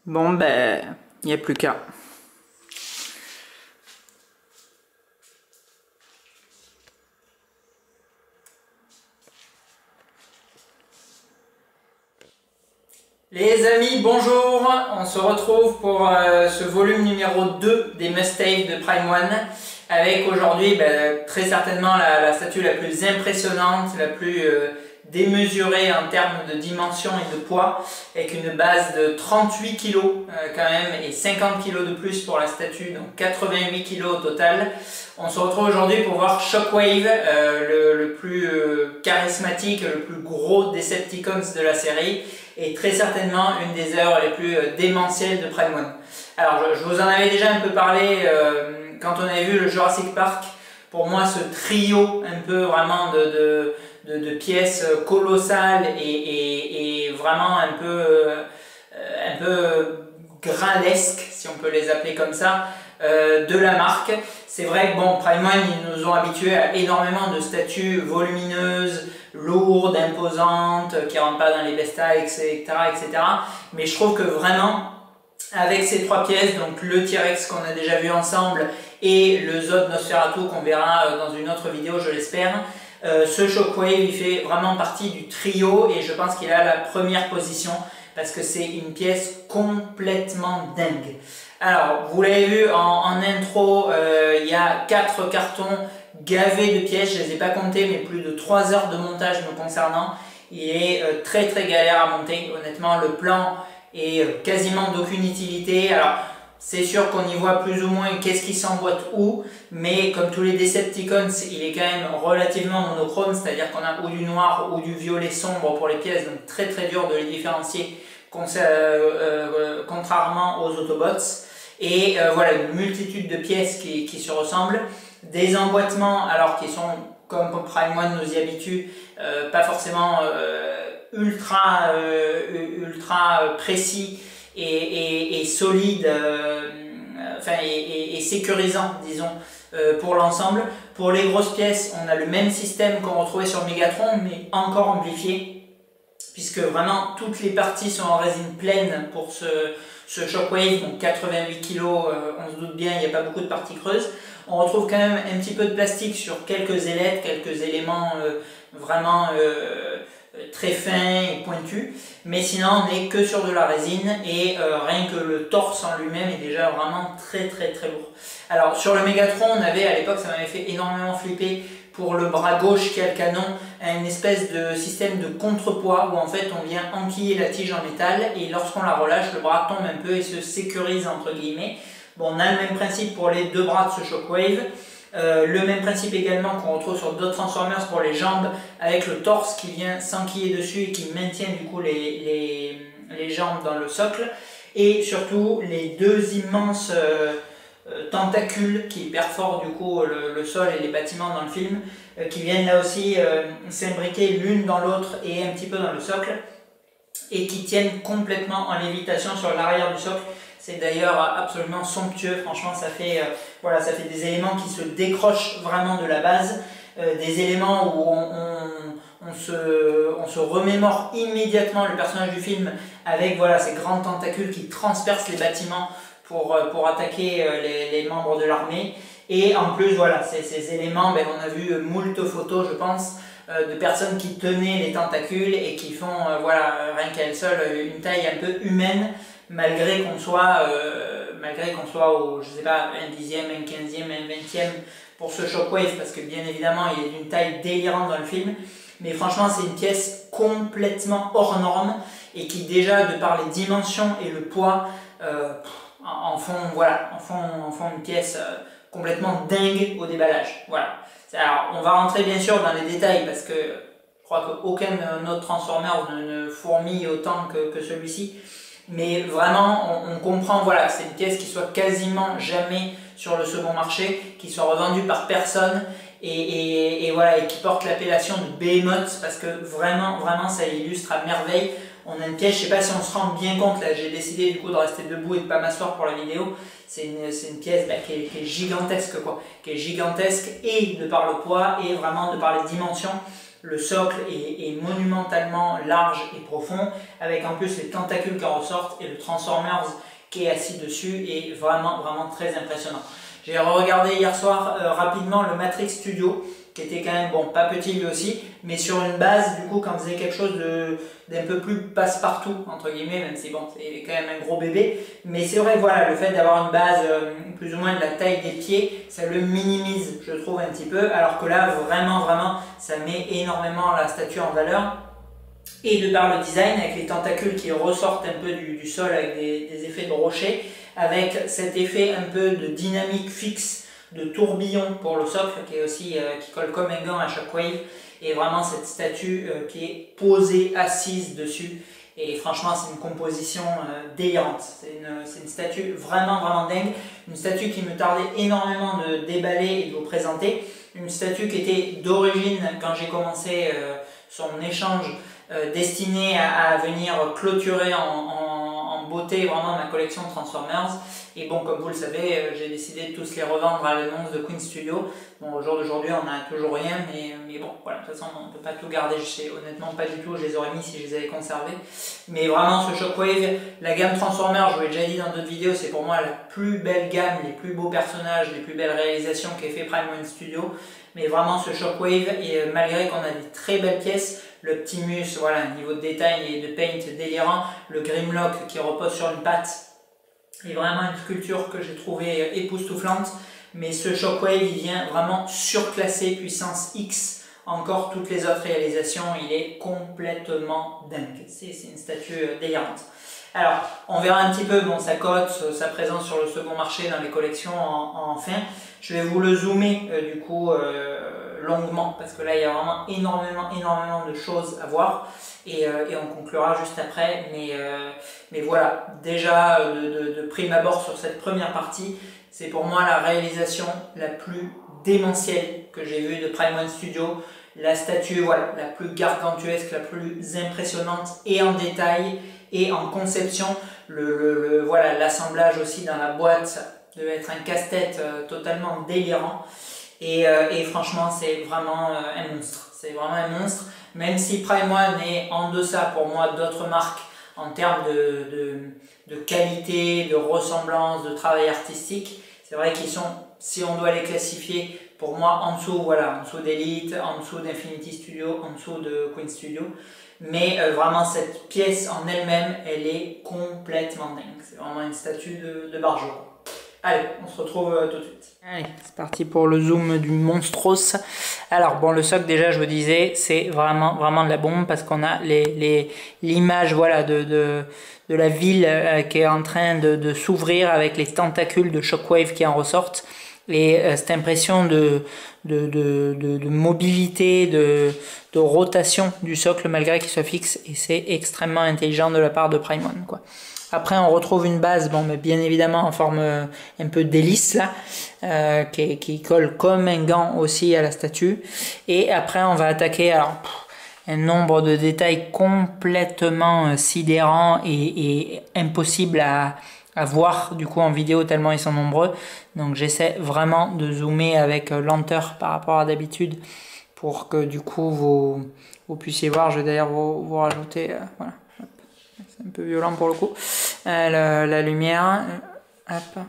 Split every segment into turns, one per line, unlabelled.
Bon ben, il n'y a plus qu'à. Les amis, bonjour! On se retrouve pour ce volume numéro 2 des Must-Have de Prime One avec aujourd'hui très certainement la statue la plus impressionnante, la plus démesurée en termes de dimension et de poids, avec une base de 38 kg quand même et 50 kg de plus pour la statue, donc 88 kg au total. On se retrouve aujourd'hui pour voir Shockwave, le plus charismatique, le plus gros Decepticons de la série, et très certainement une des œuvres les plus démentielles de Prime One. Alors je vous en avais déjà un peu parlé quand on avait vu le Jurassic Park. Pour moi, ce trio un peu vraiment de pièces colossales et vraiment un peu gralesques, si on peut les appeler comme ça, de la marque. C'est vrai que bon, Prime One, ils nous ont habitués à énormément de statues volumineuses, lourdes, imposantes, qui ne rentrent pas dans les besta, etc., etc. Mais je trouve que vraiment, avec ces trois pièces, donc le T-Rex qu'on a déjà vu ensemble et le Zod Nosferatu qu'on verra dans une autre vidéo, je l'espère, ce Shockwave, il fait vraiment partie du trio et je pense qu'il a la première position parce que c'est une pièce complètement dingue. Alors, vous l'avez vu en intro, il y a 4 cartons gavés de pièces, je ne les ai pas comptés, mais plus de 3 heures de montage me concernant. Il est très galère à monter, honnêtement, le plan est quasiment d'aucune utilité. Alors, c'est sûr qu'on y voit plus ou moins qu'est-ce qui s'emboîte où, mais comme tous les Decepticons, il est quand même relativement monochrome, c'est-à-dire qu'on a ou du noir ou du violet sombre pour les pièces, donc très dur de les différencier, contrairement aux Autobots. Et voilà, une multitude de pièces qui se ressemblent, des emboîtements alors qui sont, comme Prime One nous y habitue, pas forcément ultra précis et solide, et sécurisant, disons, pour l'ensemble. Pour les grosses pièces, on a le même système qu'on retrouvait sur Megatron, mais encore amplifié, puisque vraiment toutes les parties sont en résine pleine pour ce Shockwave, donc 88 kg, on se doute bien, il n'y a pas beaucoup de parties creuses. On retrouve quand même un petit peu de plastique sur quelques ailettes, quelques éléments vraiment très fins et pointus, mais sinon on n'est que sur de la résine et rien que le torse en lui-même est déjà vraiment très lourd. Alors sur le Megatron, on avait à l'époque, ça m'avait fait énormément flipper, pour le bras gauche qui a le canon, une espèce de système de contrepoids où en fait on vient enquiller la tige en métal et lorsqu'on la relâche, le bras tombe un peu et se sécurise entre guillemets. Bon, on a le même principe pour les deux bras de ce Shockwave. Le même principe également qu'on retrouve sur d'autres Transformers pour les jambes, avec le torse qui vient s'enquiller dessus et qui maintient du coup les jambes dans le socle. Et surtout les deux immenses tentacules qui perforent du coup le sol et les bâtiments dans le film, qui viennent là aussi s'imbriquer l'une dans l'autre et un petit peu dans le socle, et qui tiennent complètement en lévitation sur l'arrière du socle. C'est d'ailleurs absolument somptueux, franchement ça fait, voilà, ça fait des éléments qui se décrochent vraiment de la base, des éléments où on se remémore immédiatement le personnage du film avec voilà, ces grands tentacules qui transpercent les bâtiments pour attaquer les membres de l'armée. Et en plus, voilà, ces éléments, on a vu moult photos, je pense, de personnes qui tenaient les tentacules et qui font, voilà, rien qu'à elles seules, une taille un peu humaine, malgré qu'on soit au, je sais pas, un dixième, un quinzième, un vingtième pour ce Shockwave, parce que bien évidemment, il est d'une taille délirante dans le film. Mais franchement, c'est une pièce complètement hors norme et qui déjà, de par les dimensions et le poids, en font une pièce complètement dingue au déballage. Voilà. Alors, on va rentrer bien sûr dans les détails parce que je crois qu'aucun autre Transformer ne fourmille autant que celui-ci. Mais vraiment, on comprend, voilà, c'est une pièce qui soit quasiment jamais sur le second marché, qui soit revendue par personne et voilà, et qui porte l'appellation de Behemoth parce que vraiment ça illustre à merveille. On a une pièce, je sais pas si on se rend bien compte, là j'ai décidé du coup de rester debout et de pas m'asseoir pour la vidéo. C'est une pièce qui est gigantesque quoi, qui est gigantesque et de par le poids et vraiment de par les dimensions. le socle est monumentalement large et profond, avec en plus les tentacules qui en ressortent et le Transformers qui est assis dessus est vraiment très impressionnant. J'ai regardé hier soir rapidement le Matrix Studio, qui était quand même, bon, pas petit lui aussi, mais sur une base, du coup, quand on faisait quelque chose d'un peu plus passe-partout, entre guillemets, même si bon, c'est quand même un gros bébé, mais c'est vrai que voilà, le fait d'avoir une base plus ou moins de la taille des pieds, ça le minimise, je trouve, un petit peu, alors que là, vraiment, ça met énormément la statue en valeur. Et de par le design, avec les tentacules qui ressortent un peu du sol avec des effets de rocher, avec cet effet un peu de dynamique fixe, de tourbillon pour le socle, qui est aussi qui colle comme un gant à Shockwave, et vraiment cette statue qui est posée, assise dessus. Et franchement, c'est une composition délirante. C'est une statue vraiment dingue. Une statue qui me tardait énormément de déballer et de vous présenter. Une statue qui était d'origine, quand j'ai commencé son échange, destinée à venir clôturer en beauté vraiment ma collection de Transformers. Et bon, comme vous le savez, j'ai décidé de tous les revendre à l'annonce de Queen Studio. Bon, au jour d'aujourd'hui, on n'a toujours rien, mais bon, voilà, de toute façon, on ne peut pas tout garder. Je sais honnêtement pas du tout, je les aurais mis si je les avais conservés. Mais vraiment, ce Shockwave, la gamme Transformers, je vous l'ai déjà dit dans d'autres vidéos, c'est pour moi la plus belle gamme, les plus beaux personnages, les plus belles réalisations qu'ait fait Prime One Studio. Mais vraiment, ce Shockwave, et malgré qu'on a des très belles pièces, le Optimus, voilà, niveau de détail et de paint délirant, le Grimlock qui repose sur une patte, est vraiment une sculpture que j'ai trouvée époustouflante, mais ce Shockwave il vient vraiment surclasser puissance X encore toutes les autres réalisations, il est complètement dingue, c'est une statue délirante. Alors, on verra un petit peu bon, sa cote, sa présence sur le second marché dans les collections en fin. Je vais vous le zoomer du coup longuement, parce que là il y a vraiment énormément de choses à voir, et on conclura juste après, mais voilà, déjà de prime abord sur cette première partie, c'est pour moi la réalisation la plus démentielle que j'ai vue de Prime One Studio, la statue voilà, la plus gargantuesque, la plus impressionnante, et en détail, et en conception, voilà, l'assemblage aussi dans la boîte, ça devait être un casse-tête totalement délirant. Et franchement, c'est vraiment un monstre. C'est vraiment un monstre. Même si Prime One est en deçà pour moi d'autres marques en termes de qualité, de ressemblance, de travail artistique, c'est vrai qu'ils sont, si on doit les classifier, pour moi en dessous, voilà, en dessous d'Elite, en dessous d'Infinity Studio, en dessous de Queen Studio. Mais vraiment, cette pièce en elle-même, elle est complètement dingue. C'est vraiment une statue de Barjo. Allez, on se retrouve tout de suite. Allez, c'est parti pour le zoom du Monstros. Alors bon, le socle déjà, je vous disais, c'est vraiment de la bombe parce qu'on a l'image voilà, de la ville qui est en train de s'ouvrir avec les tentacules de Shockwave qui en ressortent. Et cette impression de mobilité, de rotation du socle malgré qu'il soit fixe, et c'est extrêmement intelligent de la part de Prime One, quoi. Après on retrouve une base, bon, mais bien évidemment en forme un peu d'hélice là, qui colle comme un gant aussi à la statue. Et après on va attaquer alors un nombre de détails complètement sidérants et impossible à voir du coup en vidéo tellement ils sont nombreux. Donc j'essaie vraiment de zoomer avec lenteur par rapport à d'habitude pour que du coup vous puissiez voir. Je vais d'ailleurs vous rajouter voilà. C'est un peu violent pour le coup la lumière, hop,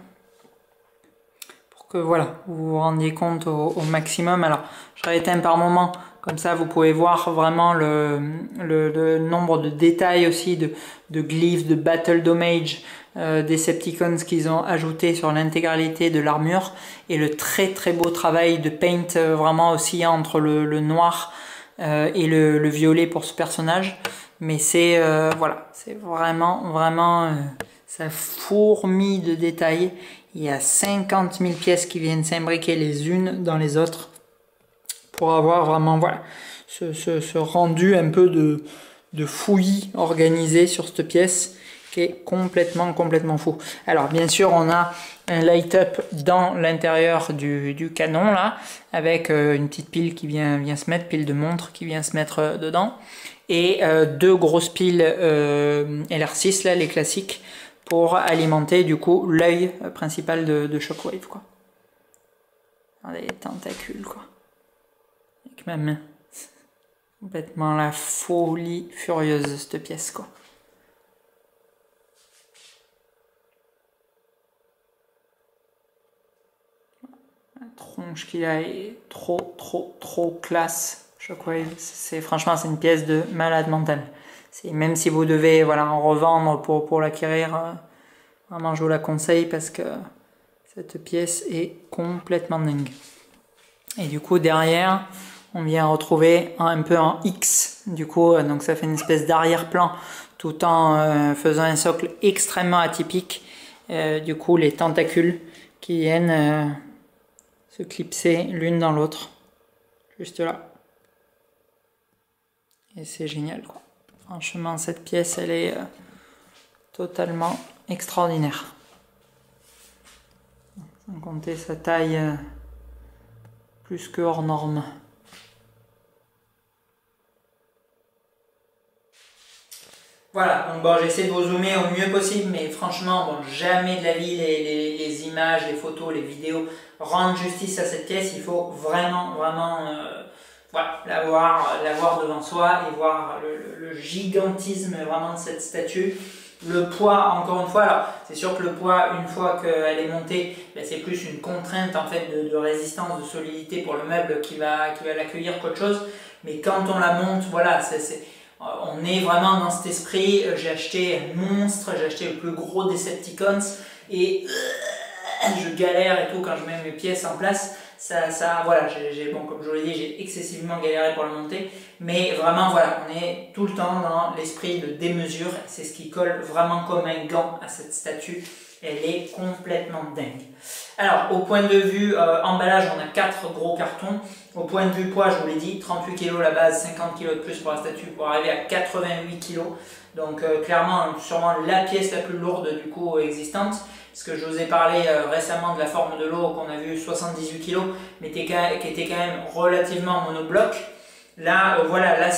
pour que voilà vous vous rendiez compte au maximum. Alors je rééteins par moment, comme ça vous pouvez voir vraiment le nombre de détails aussi, de glyphes, de battle damage, Decepticons qu'ils ont ajouté sur l'intégralité de l'armure, et le très beau travail de paint vraiment aussi entre le noir et le violet pour ce personnage. Mais c'est voilà, c'est vraiment ça fourmille de détails. Il y a 50 000 pièces qui viennent s'imbriquer les unes dans les autres pour avoir vraiment voilà ce rendu un peu de fouillis organisé sur cette pièce qui est complètement fou. Alors bien sûr on a un light up dans l'intérieur du canon là, avec une petite pile qui vient se mettre, pile de montre qui vient se mettre dedans, et deux grosses piles LR6 là, les classiques, pour alimenter du coup l'œil principal de Shockwave, quoi. Regardez les tentacules, quoi, avec ma main. Complètement la folie furieuse cette pièce quoi. La tronche qu'il a est trop classe. Shockwave, franchement c'est une pièce de malade mental. Même si vous devez voilà, en revendre pour l'acquérir, vraiment je vous la conseille parce que cette pièce est complètement dingue. Et du coup derrière on vient retrouver un peu en X, du coup donc ça fait une espèce d'arrière-plan tout en faisant un socle extrêmement atypique. Du coup les tentacules qui viennent se clipser l'une dans l'autre, juste là. Et c'est génial quoi. Franchement cette pièce elle est totalement extraordinaire. Sans compter sa taille plus que hors norme. Voilà, donc bon, j'essaie de vous zoomer au mieux possible, mais franchement, bon, jamais de la vie les images, les photos, les vidéos rendent justice à cette pièce. Il faut vraiment voilà, la voir devant soi et voir le gigantisme vraiment de cette statue. Le poids, encore une fois, alors c'est sûr que le poids, une fois qu'elle est montée, ben, c'est plus une contrainte en fait de résistance, de solidité pour le meuble qui va l'accueillir qu'autre chose. Mais quand on la monte, voilà, on est vraiment dans cet esprit. J'ai acheté un monstre, j'ai acheté le plus gros Decepticons et je galère et tout quand je mets mes pièces en place. Voilà, bon, comme je vous l'ai dit, j'ai excessivement galéré pour la monter, mais vraiment voilà, on est tout le temps dans l'esprit de démesure. C'est ce qui colle vraiment comme un gant à cette statue. Elle est complètement dingue. Alors, au point de vue emballage, on a 4 gros cartons. Au point de vue poids, je vous l'ai dit, 38 kg la base, 50 kg de plus pour la statue pour arriver à 88 kg. Donc clairement, sûrement la pièce la plus lourde du coup existante. Parce que je vous ai parlé récemment de la forme de l'eau qu'on a vu 78 kg, mais qui était quand même relativement monobloc. Là, voilà, là,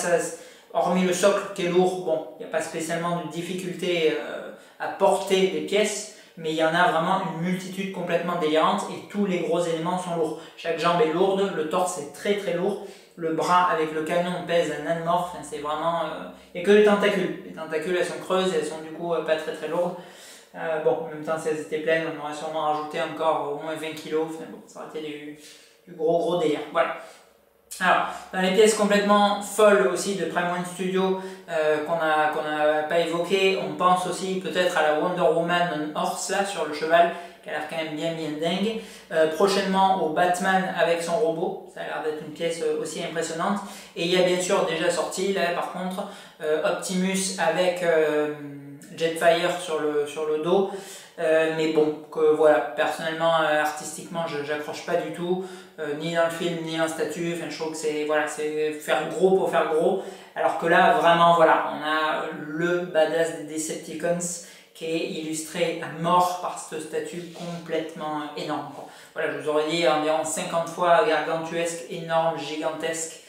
hormis le socle qui est lourd, bon, il n'y a pas spécialement de difficulté à porter les pièces. Mais il y en a vraiment une multitude complètement délirante et tous les gros éléments sont lourds. Chaque jambe est lourde, le torse est très lourd, le bras avec le canon pèse un nanomorphe, enfin, c'est vraiment... Il n'y a que les tentacules. Les tentacules elles sont creuses et elles sont du coup pas très lourdes. Bon, en même temps si elles étaient pleines, on aurait sûrement rajouté encore au moins 20 kg, enfin, bon, ça aurait été du gros délire. Voilà. Alors, dans les pièces complètement folles aussi de Prime One Studio qu'on n'a pas évoqué, on pense aussi peut-être à la Wonder Woman on Horse là sur le cheval, qui a l'air quand même bien dingue. Prochainement au Batman avec son robot, ça a l'air d'être une pièce aussi impressionnante. Et il y a bien sûr déjà sorti là par contre Optimus avec Jetfire sur le dos. Mais bon, voilà, personnellement, artistiquement, je n'accroche pas du tout, ni dans le film, ni en statue. Enfin, je trouve que c'est faire gros pour faire gros. Alors que là, vraiment, voilà, on a le badass des Decepticons qui est illustré à mort par cette statue complètement énorme. Voilà, je vous aurais dit environ 50 fois gargantuesque, énorme, gigantesque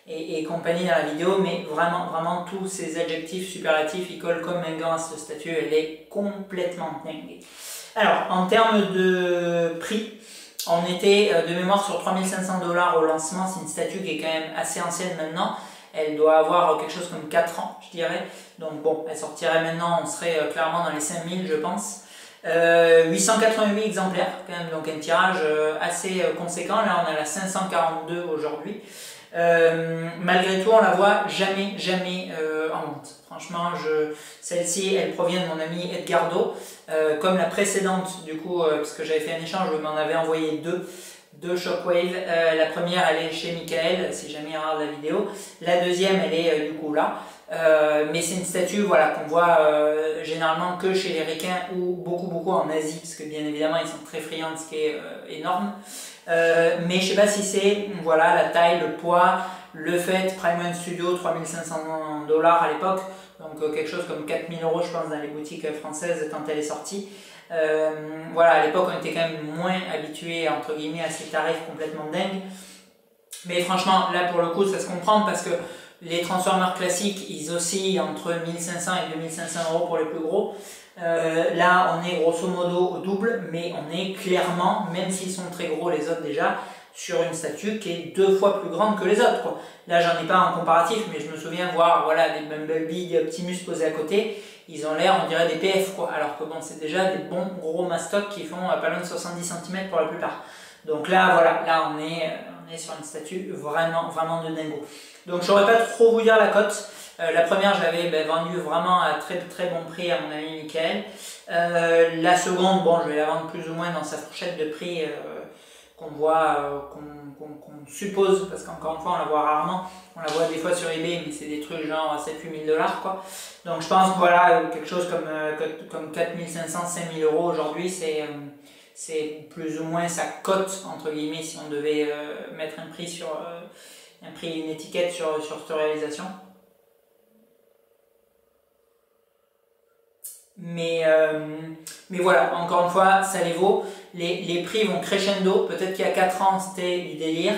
et compagnie dans la vidéo, mais vraiment tous ces adjectifs superlatifs ils collent comme un gant à cette statue. Elle est complètement dingue. Alors en termes de prix, on était de mémoire sur 3500 $ au lancement. C'est une statue qui est quand même assez ancienne maintenant, elle doit avoir quelque chose comme 4 ans je dirais, donc bon, elle sortirait maintenant, on serait clairement dans les 5000 je pense. 888 exemplaires quand même, donc un tirage assez conséquent. Là on a la 542 aujourd'hui. Malgré tout on la voit jamais en vente. Franchement, celle-ci elle provient de mon ami Edgardo, comme la précédente du coup, parce que j'avais fait un échange, je m'en avais envoyé deux Shockwave. La première elle est chez Michael, si jamais il regarde la vidéo. La deuxième elle est du coup là. Mais c'est une statue voilà, qu'on voit généralement que chez les Ricains ou beaucoup en Asie, parce que bien évidemment ils sont très friands de ce qui est énorme. Mais je sais pas si c'est voilà, la taille, le poids, le fait, Prime One Studio 3500 $ à l'époque, donc quelque chose comme 4000 € je pense dans les boutiques françaises quand elle est sortie. Voilà, à l'époque on était quand même moins habitués entre guillemets à ces tarifs complètement dingues. Mais franchement là pour le coup ça se comprend parce que les Transformers classiques ils oscillent entre 1500 et 2500 € pour les plus gros. Là on est grosso modo au double, mais on est clairement, même s'ils sont très gros les autres déjà, sur une statue qui est 2 fois plus grande que les autres, quoi. Là, j'en ai pas en comparatif, mais je me souviens voir voilà, des Bumblebee, des Optimus posés à côté. Ils ont l'air, on dirait des PF, quoi. Alors que bon, c'est déjà des bons gros mastocs qui font pas loin de 70 cm pour la plupart. Donc là, voilà, là on est sur une statue vraiment, vraiment de dingo. Donc je saurais pas trop vous dire la cote. La première, je l'avais vendue vraiment à très très bon prix à mon ami Michael. La seconde, bon, je vais la vendre plus ou moins dans sa fourchette de prix qu'on voit, qu'on suppose, parce qu'encore une fois, on la voit rarement. On la voit des fois sur eBay, mais c'est des trucs genre 7-8 000 $, quoi. Donc je pense que voilà, quelque chose comme 4 500, 5 000 € aujourd'hui, c'est plus ou moins sa cote, entre guillemets, si on devait mettre un prix sur une étiquette sur cette réalisation. Mais voilà, encore une fois, ça les vaut. Les prix vont crescendo. Peut-être qu'il y a 4 ans, c'était du délire.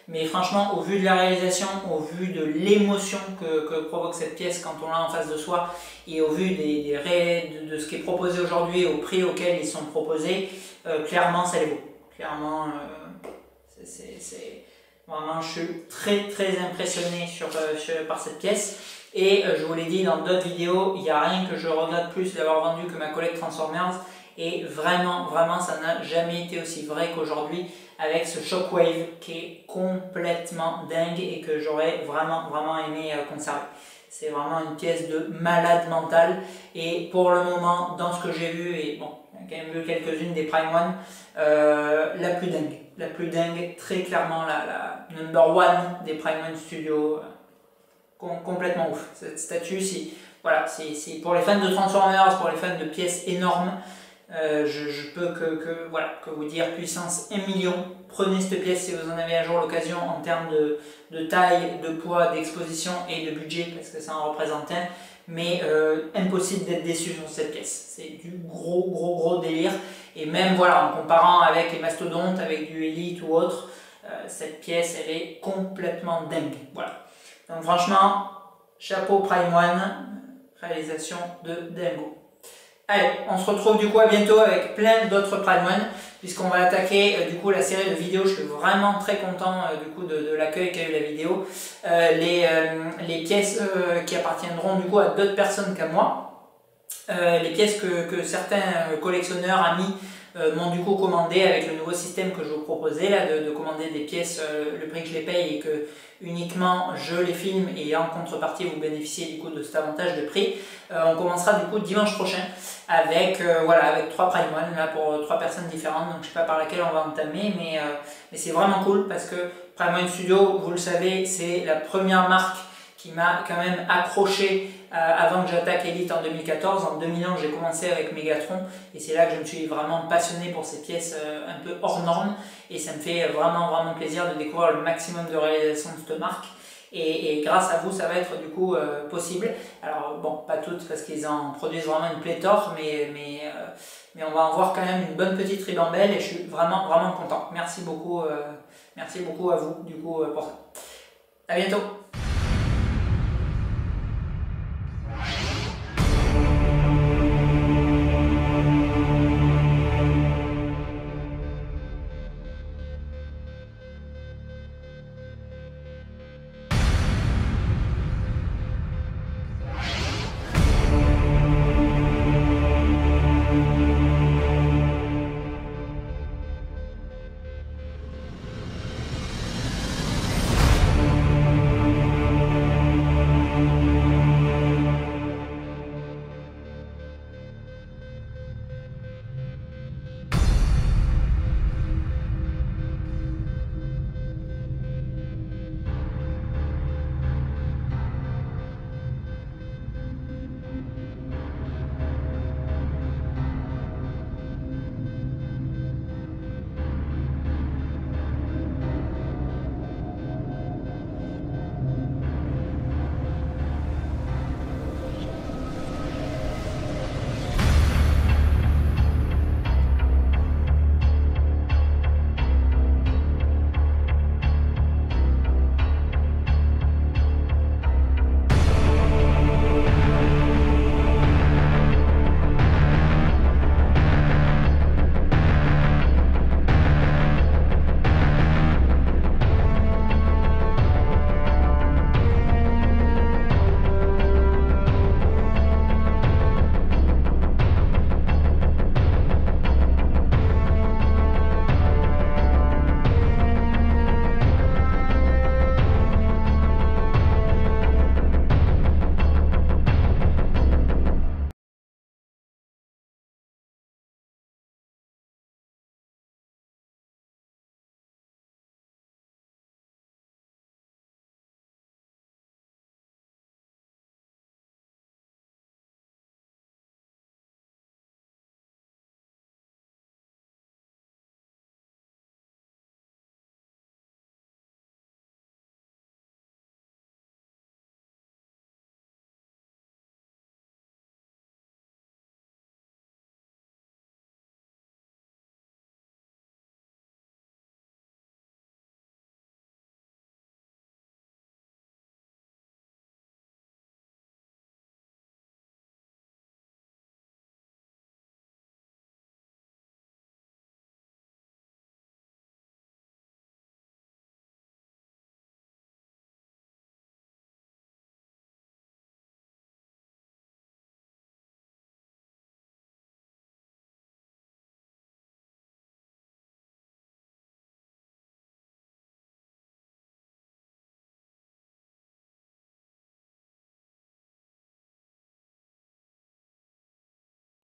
Mais franchement, au vu de la réalisation, au vu de l'émotion que provoque cette pièce quand on l'a en face de soi, et au vu de ce qui est proposé aujourd'hui, au prix auquel ils sont proposés, clairement, ça les vaut. Clairement, vraiment, je suis très très impressionné par cette pièce. Et je vous l'ai dit dans d'autres vidéos, il n'y a rien que je regrette plus d'avoir vendu que ma collègue Transformers. Et vraiment, vraiment, ça n'a jamais été aussi vrai qu'aujourd'hui avec ce Shockwave qui est complètement dingue et que j'aurais vraiment, vraiment aimé conserver. C'est vraiment une pièce de malade mental. Et pour le moment, dans ce que j'ai vu, et bon, j'ai quand même vu quelques-unes des Prime One, la plus dingue. La plus dingue, très clairement la number one des Prime One Studios. Complètement ouf. Cette statue, voilà, c'est pour les fans de Transformers, pour les fans de pièces énormes, je peux que vous dire puissance 1 million. Prenez cette pièce si vous en avez un jour l'occasion en termes de taille, de poids, d'exposition et de budget, parce que ça en représente un. Mais impossible d'être déçu sur cette pièce. C'est du gros délire. Et même voilà, en comparant avec les mastodontes, avec du Elite ou autre, cette pièce elle est complètement dingue. Voilà. Donc franchement, chapeau Prime One, réalisation de dingo. Allez, on se retrouve du coup à bientôt avec plein d'autres Prime One, puisqu'on va attaquer du coup la série de vidéos. Je suis vraiment très content du coup de l'accueil qu'a eu la vidéo. Les pièces qui appartiendront du coup à d'autres personnes qu'à moi. Les pièces que certains collectionneurs, amis, m'ont du coup commandé avec le nouveau système que je vous proposais là, de commander des pièces, le prix que je les paye et que uniquement je les filme et en contrepartie vous bénéficiez du coup de cet avantage de prix. On commencera du coup dimanche prochain avec, avec 3 Prime One là, pour 3 personnes différentes, donc je sais pas par laquelle on va entamer, mais c'est vraiment cool parce que Prime One Studio, vous le savez, c'est la première marque qui m'a quand même accroché avant que j'attaque Elite en 2014. En 2001, j'ai commencé avec Megatron et c'est là que je me suis vraiment passionné pour ces pièces un peu hors normes et ça me fait vraiment plaisir de découvrir le maximum de réalisations de cette marque et grâce à vous, ça va être du coup possible. Alors bon, pas toutes parce qu'ils en produisent vraiment une pléthore, mais on va en voir quand même une bonne petite ribambelle et je suis vraiment content. Merci beaucoup à vous du coup pour ça. À bientôt.